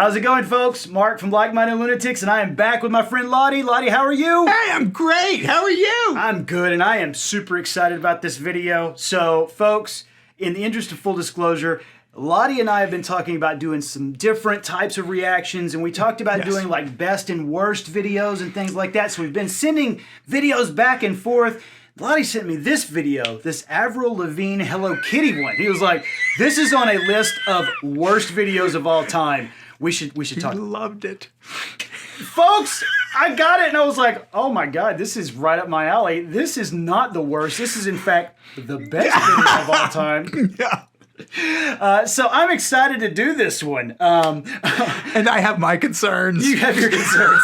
How's it going, folks? Mark from Like-Minded Lunatics, and I am back with my friend Ladi. Ladi, how are you? Hey, I'm great. How are you? I'm good, and I am super excited about this video. So, folks, in the interest of full disclosure, Ladi and I have been talking about doing some different types of reactions, and we talked about doing like best and worst videos and things like that. So we've been sending videos back and forth. Ladi sent me this video, this Avril Lavigne Hello Kitty one. He was like, this is on a list of worst videos of all time. We should talk. I loved it. Folks, I got it and I was like, oh my God, this is right up my alley. This is not the worst. This is in fact the best video of all time. Yeah. So I'm excited to do this one. And I have my concerns. You have your concerns.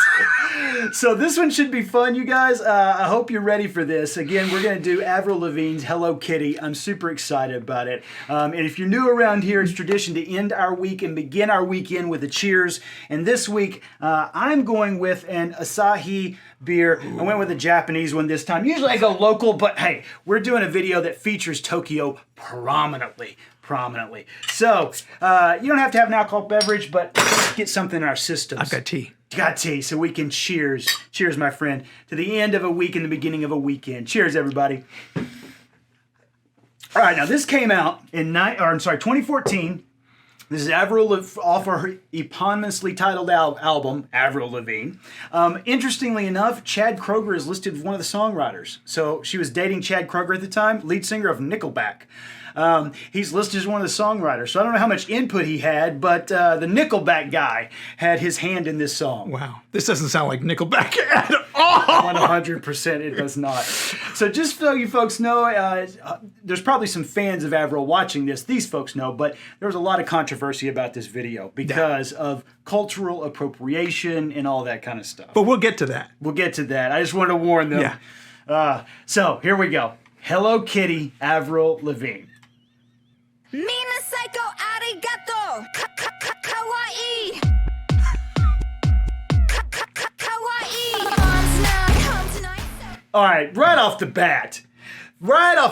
So this one should be fun, you guys. I hope you're ready for this. Again, we're going to do Avril Lavigne's Hello Kitty. I'm super excited about it. And if you're new around here, it's tradition to end our week and begin our weekend with a cheers. And this week, I'm going with an Asahi beer. I went with a Japanese one this time. Usually I go local, but hey, we're doing a video that features Tokyo prominently. So, you don't have to have an alcoholic beverage, but get something in our systems. I've got tea. You got tea, so we can cheers. Cheers, my friend, to the end of a week and the beginning of a weekend. Cheers, everybody. All right, now this came out in 2014. This is Avril off her eponymously titled album, Avril Lavigne. Interestingly enough, Chad Kroeger is listed as one of the songwriters. So she was dating Chad Kroeger at the time, lead singer of Nickelback. He's listed as one of the songwriters. So I don't know how much input he had, but the Nickelback guy had his hand in this song. Wow. This doesn't sound like Nickelback at all. 100% it does not. So just so you folks know, there's probably some fans of Avril watching this. These folks know, but there was a lot of controversy about this video because of cultural appropriation and all that kind of stuff. But we'll get to that. We'll get to that. I just wanted to warn them. Yeah. So here we go. Hello Kitty, Avril Lavigne. Mina psycho arigato kawaii kawaii. All right, right off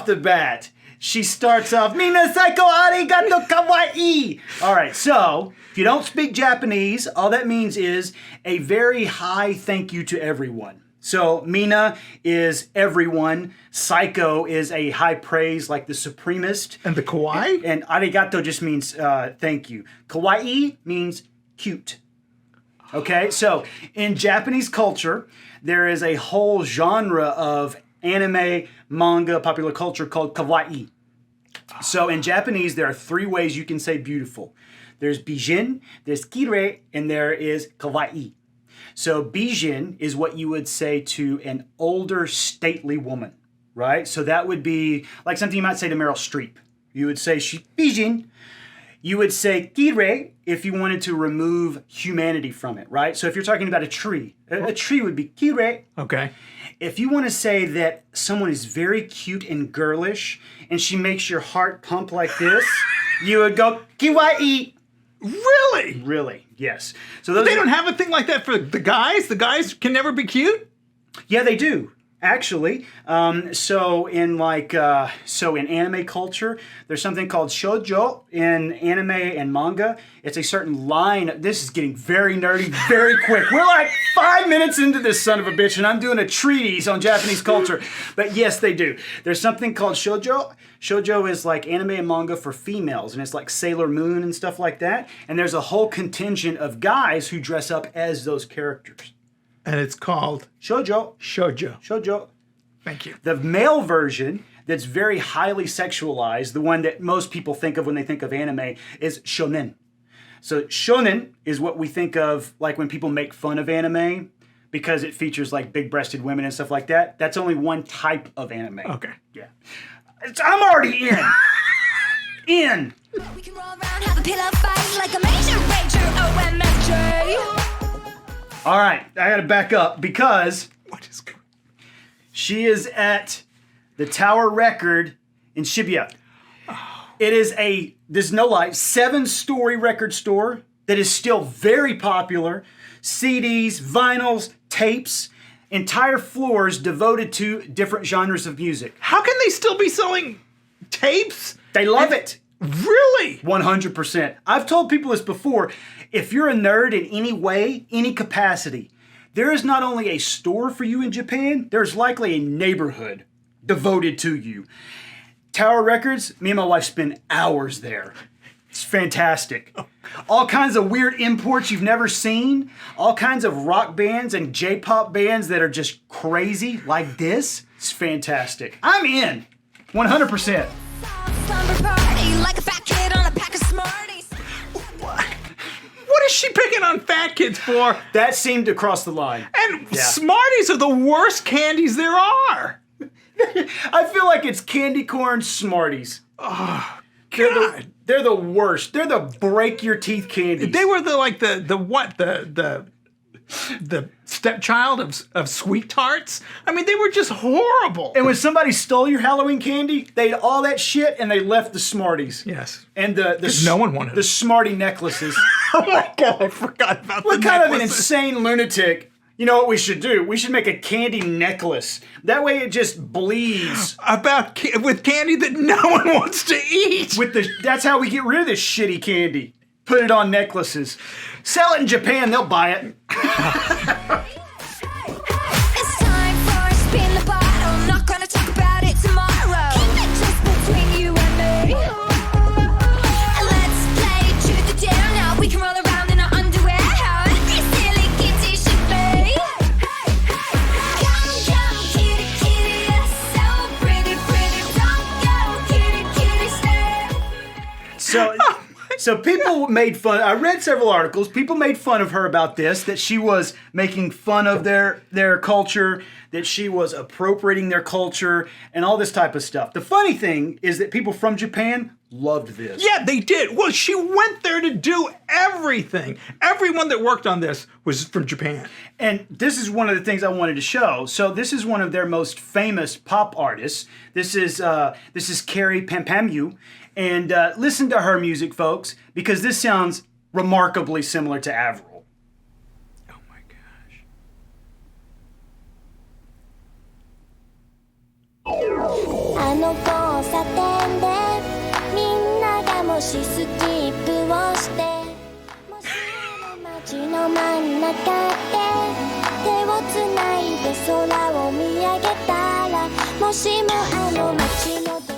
the bat, she starts off Mina psycho arigato kawaii. All right, so if you don't speak Japanese, all that means is a very high thank you to everyone. So Mina is everyone. Psycho is a high praise, like the supremist. And the kawaii? And arigato just means thank you. Kawaii means cute. Okay, so in Japanese culture, there is a whole genre of anime, manga, popular culture called kawaii. So in Japanese, there are three ways you can say beautiful. There's bijin, there's kirei, and there is kawaii. So bijin is what you would say to an older, stately woman, right? So that would be like something you might say to Meryl Streep. You would say she bijin. You would say kirei if you wanted to remove humanity from it, right? So if you're talking about a tree would be kirei. Okay. If you want to say that someone is very cute and girlish and she makes your heart pump like this, you would go kawaii. Really? Really, yes. So They don't have a thing like that for the guys? The guys can never be cute? Yeah, they do. Actually, so in anime culture, there's something called Shōjo in anime and manga. It's a certain line. This is getting very nerdy very quick. We're like 5 minutes into this son of a bitch, and I'm doing a treatise on Japanese culture. But yes, they do. There's something called Shōjo. Shōjo is like anime and manga for females, and it's like Sailor Moon and stuff like that. And there's a whole contingent of guys who dress up as those characters. And it's called? Shōjo. Shōjo. Shōjo. Thank you. The male version that's very highly sexualized, the one that most people think of when they think of anime, is shonen. So shonen is what we think of like when people make fun of anime because it features like big-breasted women and stuff like that. That's only one type of anime. Okay. Yeah. I'm already in. In. We can roll around, have a pillow fight like a major rager, OMFJ. All right, I gotta back up because What is going on? she is at the Tower Record in Shibuya. It is there's no lie, 7-story record store that is still very popular. CDs, vinyls, tapes, entire floors devoted to different genres of music. How can they still be selling tapes? They love it. Really? 100%. I've told people this before. If you're a nerd in any way, any capacity, there is not only a store for you in Japan, there's likely a neighborhood devoted to you. Tower Records, me and my wife spend hours there. It's fantastic. All kinds of weird imports you've never seen. All kinds of rock bands and J-pop bands that are just crazy like this. It's fantastic. I'm in. 100%. Slumber party like a fat kid on a pack of Smarties. What is she picking on fat kids for? That seemed to cross the line. And Smarties are the worst candies there are. I feel like it's candy corn Smarties. Oh, God. They're the worst. They're the break your teeth candies. They were the stepchild of sweet tarts. I mean, they were just horrible. And when somebody stole your Halloween candy, they ate all that shit and they left the Smarties. Yes. And no one wanted the it. Smartie necklaces. Oh my God, I forgot about What the kind of an necklaces. insane lunatic? You know what we should do? We should make a candy necklace. That way it just bleeds. With candy that no one wants to eat. That's how we get rid of this shitty candy. Put it on necklaces. Sell it in Japan, they'll buy it. It's time for a spin the bottle. Not gonna talk about it tomorrow. Keep it just between you and me. And let's play truth or dare now. We can roll around in our underwear. How every silly kitty should be. Come, come, kitty, kitty, you're so pretty, pretty. Don't go, kitty, kitty, stay. So people made fun. I read several articles. People made fun of her about this, that she was making fun of their culture, that she was appropriating their culture, and all this type of stuff. The funny thing is that people from Japan loved this. Yeah, they did. Well, she went there to do everything. Everyone that worked on this was from Japan. And this is one of the things I wanted to show. So this is one of their most famous pop artists. This is Kyary Pamyu. And listen to her music, folks, because this sounds remarkably similar to Avril. Oh my gosh. あの交差点でみんながもしスキップをしてもしあの街の真ん中で手をつないで空を見上げたらもしもあの街のどこ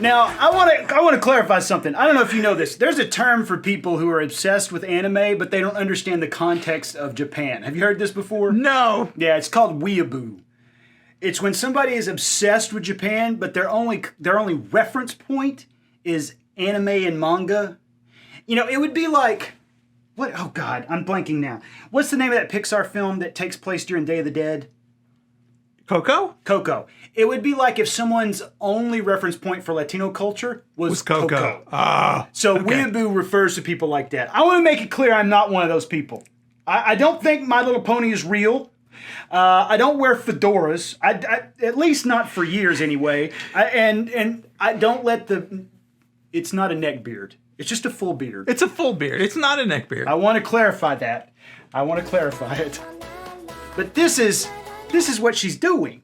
Now, I want to clarify something. I don't know if you know this. There's a term for people who are obsessed with anime, but they don't understand the context of Japan. Have you heard this before? No. Yeah, it's called weeaboo. It's when somebody is obsessed with Japan, but their only reference point is anime and manga. You know, it would be like, what? Oh God, I'm blanking now. What's the name of that Pixar film that takes place during Day of the Dead? Coco? Coco. It would be like if someone's only reference point for Latino culture was Coco. Ah. So okay. weeaboo refers to people like that. I want to make it clear I'm not one of those people. I don't think My Little Pony is real. I don't wear fedoras. I at least not for years anyway. And I don't let it's not a neck beard. It's just a full beard. It's a full beard. It's not a neck beard. I want to clarify that. I want to clarify it. But this is what she's doing.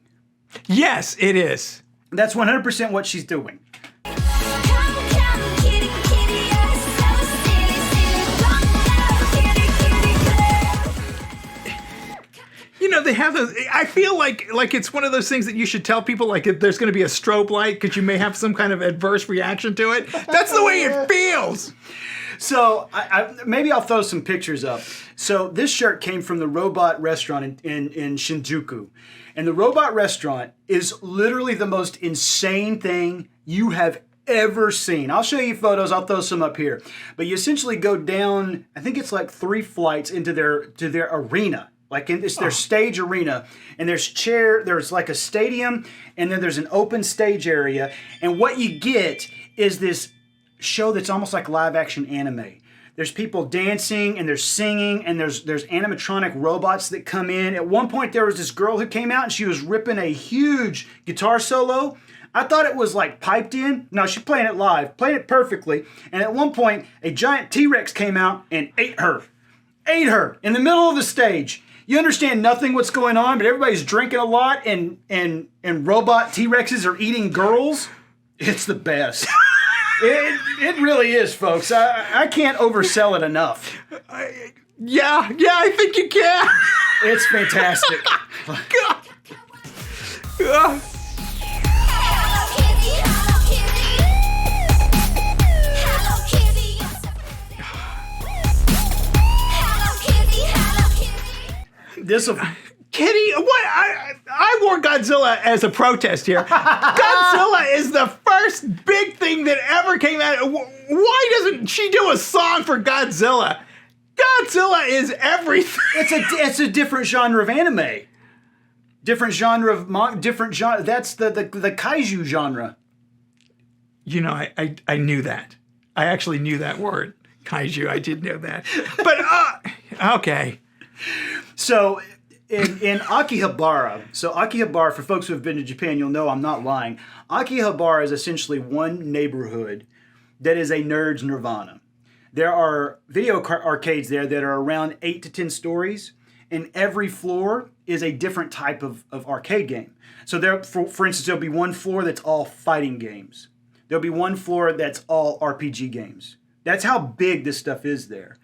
Yes, it is. That's 100% what she's doing. Come, come, kitty, kitty, you're so silly, silly. Don't go, kitty, kitty, play. You know, they have those. I feel like it's one of those things that you should tell people, like if there's going to be a strobe light because you may have some kind of adverse reaction to it. That's the way it feels. So maybe I'll throw some pictures up. So this shirt came from the Robot restaurant in Shinjuku. And the Robot restaurant is literally the most insane thing you have ever seen. I'll show you photos. I'll throw some up here. But you essentially go down, I think it's like 3 flights into their arena. Like it's their stage arena. And there's like a stadium, and then there's an open stage area. And what you get is this show that's almost like live action anime. There's people dancing and there's singing and there's animatronic robots that come in. At one point there was this girl who came out and she was ripping a huge guitar solo. I thought it was like piped in. No, she's playing it live, playing it perfectly. And at one point a giant T-Rex came out and ate her in the middle of the stage. You understand nothing what's going on, but everybody's drinking a lot and robot T-Rexes are eating girls. It's the best. It really is, folks. I can't oversell it enough. Yeah, I think you can. It's fantastic. God. Hello Kitty, Hello Kitty. Hello Kitty, you're so pretty. Hello Kitty, Hello Kitty. This'll. Kitty, what? I wore Godzilla as a protest here. Godzilla is the first big thing that ever came out. Why doesn't she do a song for Godzilla? Godzilla is everything. It's a different genre of anime. Different genre of different genre. That's the kaiju genre. You know, I knew that. I actually knew that word, kaiju. I did know that. But okay. So in Akihabara, Akihabara, for folks who have been to Japan, you'll know I'm not lying. Akihabara is essentially one neighborhood that is a nerd's nirvana. There are video arcades there that are around 8 to 10 stories, and every floor is a different type of arcade game. So there, for instance, there'll be one floor that's all fighting games. There'll be one floor that's all RPG games. That's how big this stuff is there.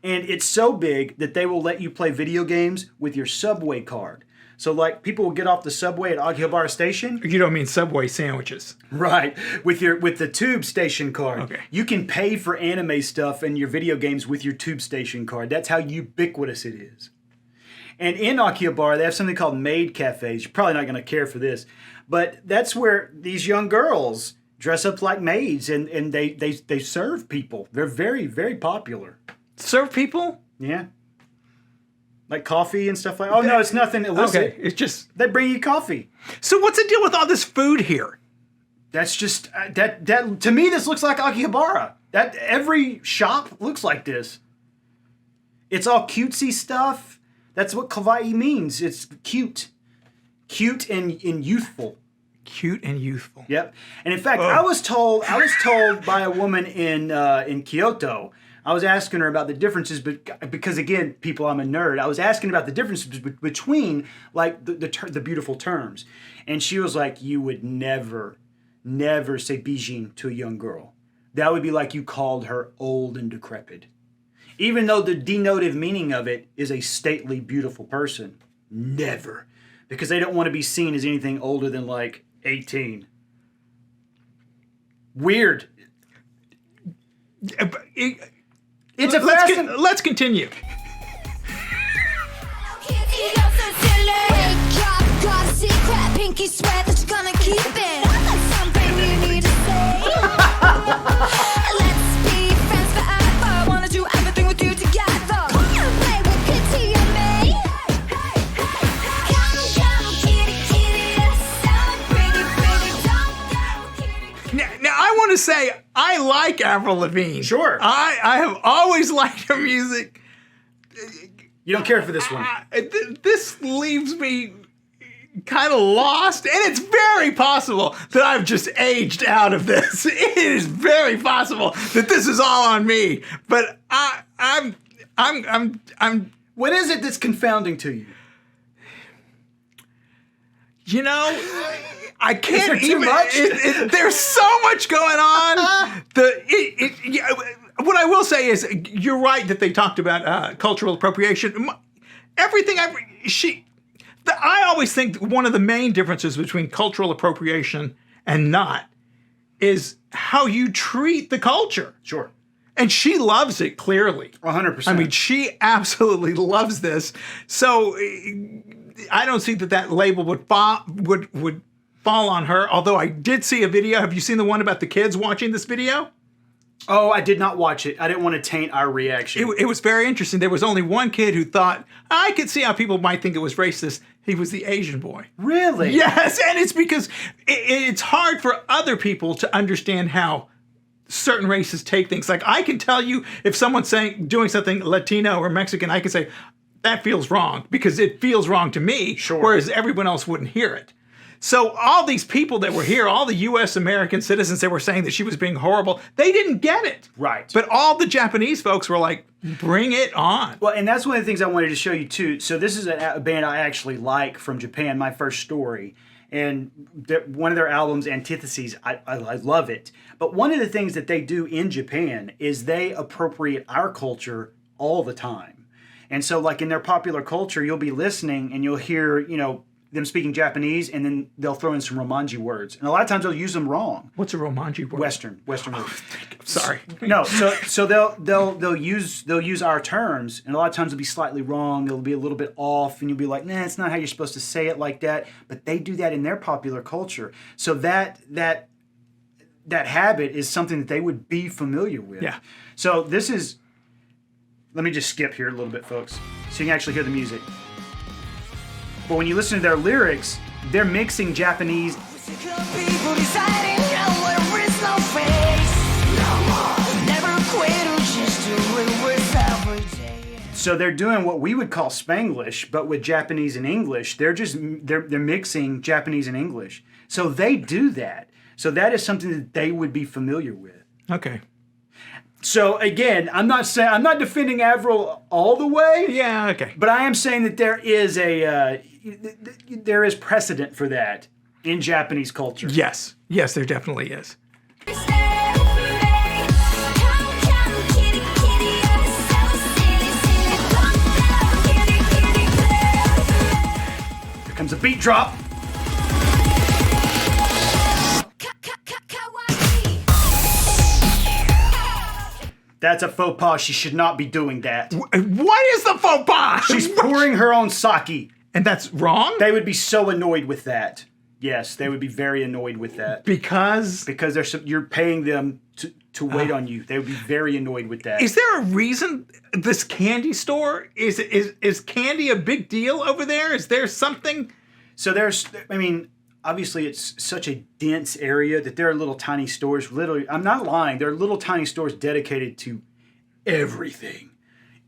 And it's so big that they will let you play video games with your subway card. So like people will get off the subway at Akihabara Station. You don't mean Subway sandwiches. Right. With the tube station card. Okay. You can pay for anime stuff and your video games with your tube station card. That's how ubiquitous it is. And in Akihabara, they have something called maid cafes. You're probably not going to care for this, but that's where these young girls dress up like maids and they serve people. They're very, very popular. Serve people? Yeah. Like coffee and stuff like that. Oh, no, it's nothing illicit. Okay, it's just... They bring you coffee. So what's the deal with all this food here? That's just... that to me, this looks like Akihabara. That every shop looks like this. It's all cutesy stuff. That's what kawaii means. It's cute. Cute and youthful. Cute and youthful. Yep. And in fact, I was told by a woman in Kyoto. I was asking her about the differences, because again, people, I'm a nerd. I was asking about the differences between like the beautiful terms, and she was like, "You would never say bijin to a young girl. That would be like you called her old and decrepit, even though the denotive meaning of it is a stately, beautiful person. Never, because they don't want to be seen as anything older than like 18. Weird." It's let's continue. Kitty, you're so silly. Wake up, got a secret. Pinky swear that you're gonna keep it. That's something you need to say. Let's be friends forever. I wanna do everything with you together. Come on, play with Kitty and me. Come, kitty, kitty. That's so pretty, pretty. Don't go, kitty. Now I want to say I like Avril Lavigne. Sure. I have always liked her music. You don't care for this one. This leaves me kind of lost, and it's very possible that I've just aged out of this. It is very possible that this is all on me. But I'm. What is it that's confounding to you? You know, I can't Is there too much? There's so much going on. What I will say is, you're right that they talked about cultural appropriation. Everything I always think one of the main differences between cultural appropriation and not is how you treat the culture. Sure. And she loves it, clearly. 100%. I mean, she absolutely loves this. So I don't see that label would fall on her. Although I did see a video. Have you seen the one about the kids watching this video? Oh, I did not watch it. I didn't want to taint our reaction. It was very interesting. There was only one kid who thought, I could see how people might think it was racist. He was the Asian boy. Really? Yes, and it's because it's hard for other people to understand how certain races take things. Like, I can tell you if someone's doing something Latino or Mexican, I can say, that feels wrong, because it feels wrong to me, Sure. Whereas everyone else wouldn't hear it. So all these people that were here, all the U.S. American citizens that were saying that she was being horrible, they didn't get it. Right. But all the Japanese folks were like, bring it on. Well, and that's one of the things I wanted to show you too. So this is a band I actually like from Japan, my first story. And one of their albums, Antitheses, I love it. But one of the things that they do in Japan is they appropriate our culture all the time. And so, like, in their popular culture, you'll be listening and you'll hear, you know, them speaking Japanese, and then they'll throw in some Romanji words. And a lot of times they'll use them wrong. What's a Romanji word? Western word. Sorry. No, so they'll use our terms, and a lot of times they'll be slightly wrong. They'll be a little bit off, and you'll be like, nah, it's not how you're supposed to say it like that. But they do that in their popular culture. So that habit is something that they would be familiar with. Yeah. So this is. Let me just skip here a little bit, folks, so you can actually hear the music. But when you listen to their lyrics, they're mixing Japanese. People deciding where is no face. Never quit or just do it with every day. So they're doing what we would call Spanglish, but with Japanese and English. They're mixing Japanese and English. So they do that. So that is something that they would be familiar with. Okay. So again, I'm not defending Avril all the way. Yeah, okay. But I am saying that there is precedent for that in Japanese culture. Yes, there definitely is. Here comes a beat drop. That's a faux pas. She should not be doing that. What is the faux pas? She's pouring her own sake. And that's wrong? They would be so annoyed with that. Yes, they would be very annoyed with that. Because you're paying them to wait on you. They would be very annoyed with that. Is there a reason this candy store is candy a big deal over there? Is there something? So obviously it's such a dense area that there are little tiny stores. Literally, I'm not lying. There are little tiny stores dedicated to everything,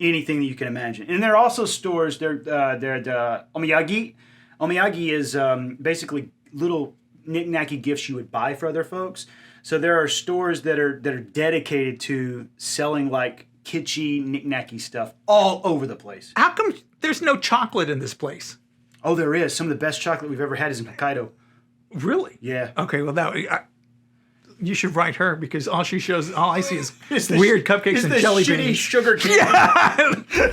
anything that you can imagine. And there are also stores. They're the omiyagi. Omiyagi is basically little knick-knacky gifts you would buy for other folks. So there are stores that are dedicated to selling like kitschy knick-knacky stuff all over the place. How come there's no chocolate in this place? Oh, there is. Some of the best chocolate we've ever had is in Hokkaido. Really? Yeah. Okay, well, you should write her because all I see is weird cupcakes and jelly shitty beans. Sugar candy. Yeah.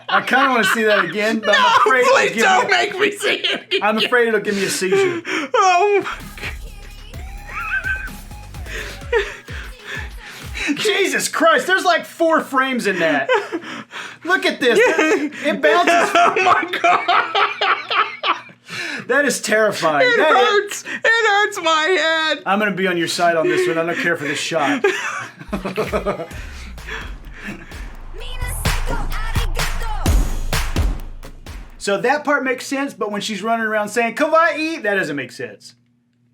I kind of want to see that again, but I'm afraid Please don't make me see it again. I'm afraid it'll give me a seizure. Oh my God. Jesus Christ, there's like 4 frames in that. Look at this. It bounces. Oh my God. That is terrifying. It hurts. It hurts my head. I'm going to be on your side on this one. I don't care for this shot. So that part makes sense, but when she's running around saying kawaii, that doesn't make sense.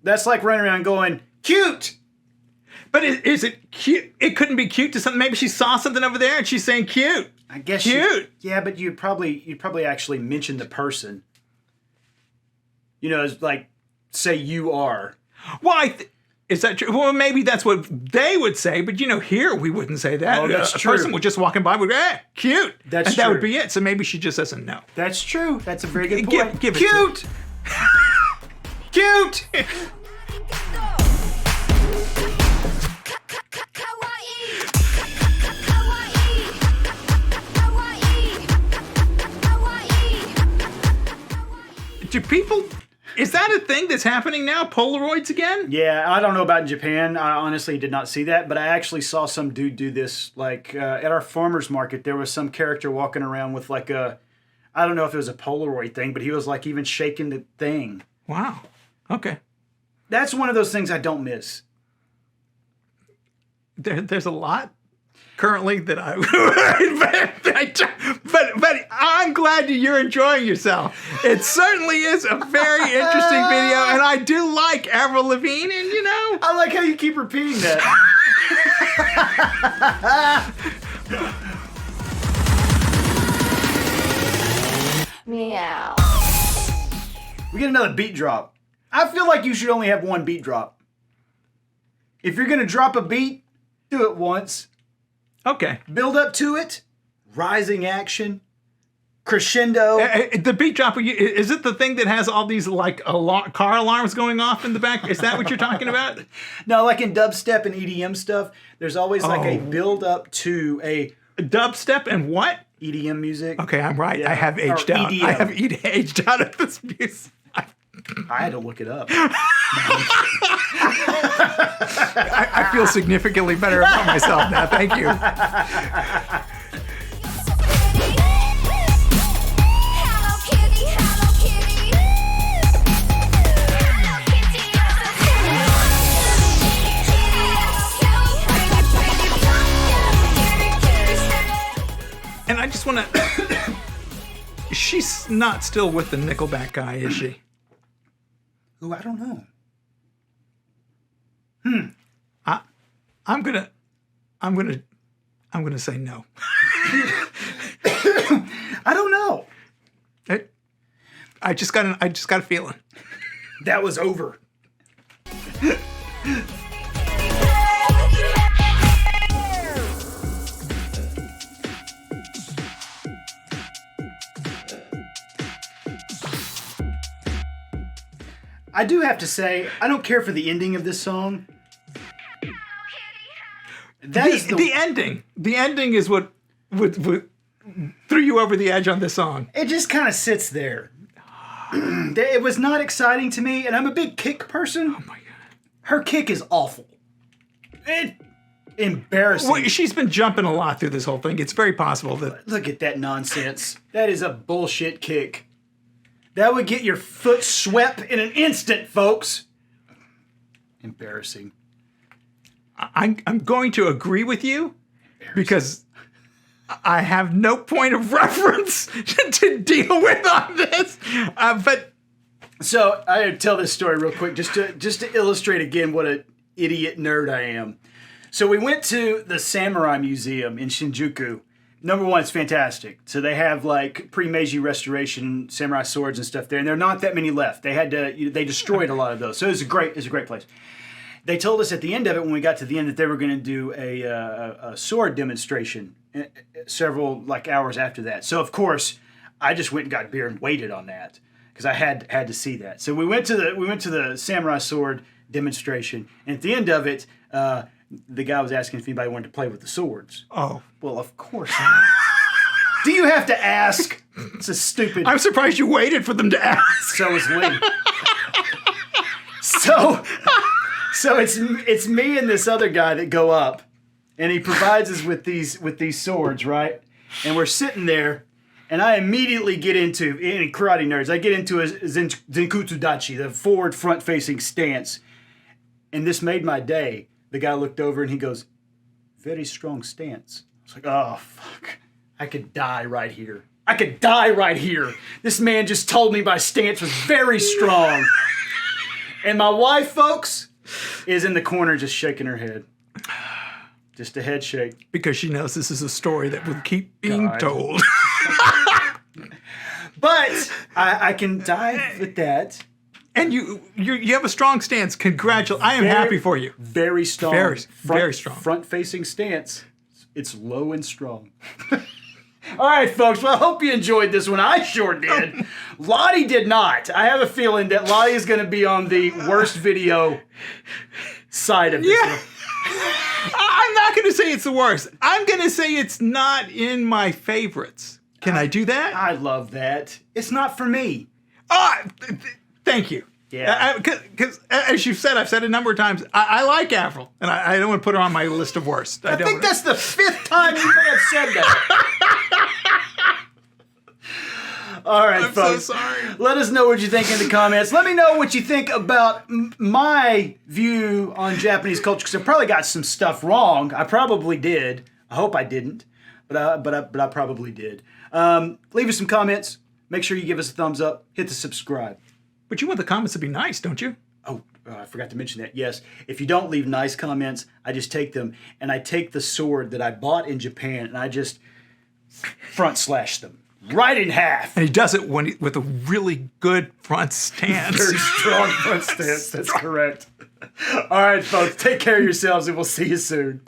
That's like running around going, cute! But is it cute? It couldn't be cute to something. Maybe she saw something over there and she's saying cute. I guess cute. Yeah, but you'd probably actually mention the person. You know, it's like, say you are. Well, is that true? Well, maybe that's what they would say, but here we wouldn't say that. Oh, that's a true. person would just walking by would go, cute. That's and true. that would be it. So maybe she just doesn't know. That's true. That's a very good point. Give it cute! Cute! Do people... Is that a thing that's happening now? Polaroids again? Yeah, I don't know about in Japan. I honestly did not see that, but I actually saw some dude do this. Like at our farmer's market, there was some character walking around with like I don't know if it was a Polaroid thing, but he was like even shaking the thing. Wow. Okay. That's one of those things I don't miss. There's a lot currently that but I'm glad that you're enjoying yourself. It certainly is a very interesting video, and I do like Avril Lavigne, and I like how you keep repeating that. Meow. We get another beat drop. I feel like you should only have one beat drop. If you're going to drop a beat, do it once. Okay. Build up to it. Rising action. Crescendo. The beat drop, is it the thing that has all these like car alarms going off in the back? Is that what you're talking about? No, like in dubstep and EDM stuff, there's always like a build up to a dubstep and what? EDM music. Okay, I'm right. Yeah. I have aged Or out. EDM. I have aged out of this music. I had to look it up. I feel significantly better about myself now. Thank you. Hello Kitty, Hello Kitty. Hello Kitty, And I just want to. She's not still with the Nickelback guy, is she? Ooh, I don't know. I'm gonna say no. I don't know. I just got a feeling. That was over. I do have to say, I don't care for the ending of this song. That is The ending. The ending is what threw you over the edge on this song. It just kind of sits there. It was not exciting to me, and I'm a big kick person. Oh my god. Her kick is awful. Embarrassing. Well, she's been jumping a lot through this whole thing. It's very possible that. Look at that nonsense. That is a bullshit kick. That would get your foot swept in an instant, folks. Embarrassing. I'm going to agree with you because I have no point of reference to deal with on this. But So I gotta tell this story real quick, just to illustrate again what an idiot nerd I am. So we went to the Samurai Museum in Shinjuku. Number one, it's fantastic. So they have like pre-Meiji restoration samurai swords and stuff there, and there are not that many left. They destroyed a lot of those. So it's a great place. They told us at the end of it, when we got to the end, that they were going to do a sword demonstration several like hours after that. So of course, I just went and got beer and waited on that because I had to see that. So we went to the samurai sword demonstration, and at the end of it, the guy was asking if anybody wanted to play with the swords. oh, Well, of course not. Do you have to ask? It's a stupid. I'm surprised you waited for them to ask. So is Lee. So it's me and this other guy that go up, and he provides us with these swords, right? And we're sitting there, and I immediately get into, in karate nerds, I get into a Zenkutsu Dachi, the forward front-facing stance. And this made my day. The guy looked over and he goes, very strong stance. I was like, oh, fuck. I could die right here. I could die right here. This man just told me my stance was very strong. And my wife, folks, is in the corner just shaking her head. Just a head shake. Because she knows this is a story that will keep being God. told. But I can die with that. And you have a strong stance. I am happy for you. Very strong. Very strong. Front-facing stance. It's low and strong. All right, folks. Well, I hope you enjoyed this one. I sure did. Lottie did not. I have a feeling that Lottie is going to be on the worst video side of this one. I'm not going to say it's the worst. I'm going to say it's not in my favorites. Can I do that? I love that. It's not for me. Thank you. Yeah. Because as you've said, I've said it a number of times, I like Avril, and I don't want to put her on my list of worst. I think that's the 5th time you may have said that. All right, I'm folks. so sorry. Let us know what you think in the comments. Let me know what you think about my view on Japanese culture, because I probably got some stuff wrong. I probably did. I hope I didn't, but I probably did. Leave us some comments. Make sure you give us a thumbs up. Hit the subscribe. But you want the comments to be nice, don't you? Oh, I forgot to mention that. Yes, if you don't leave nice comments, I just take them, and I take the sword that I bought in Japan, and I just front slash them. right in half. And he does it with a really good front stance. Very strong front stance. That's correct. All right, folks. Take care of yourselves, and we'll see you soon.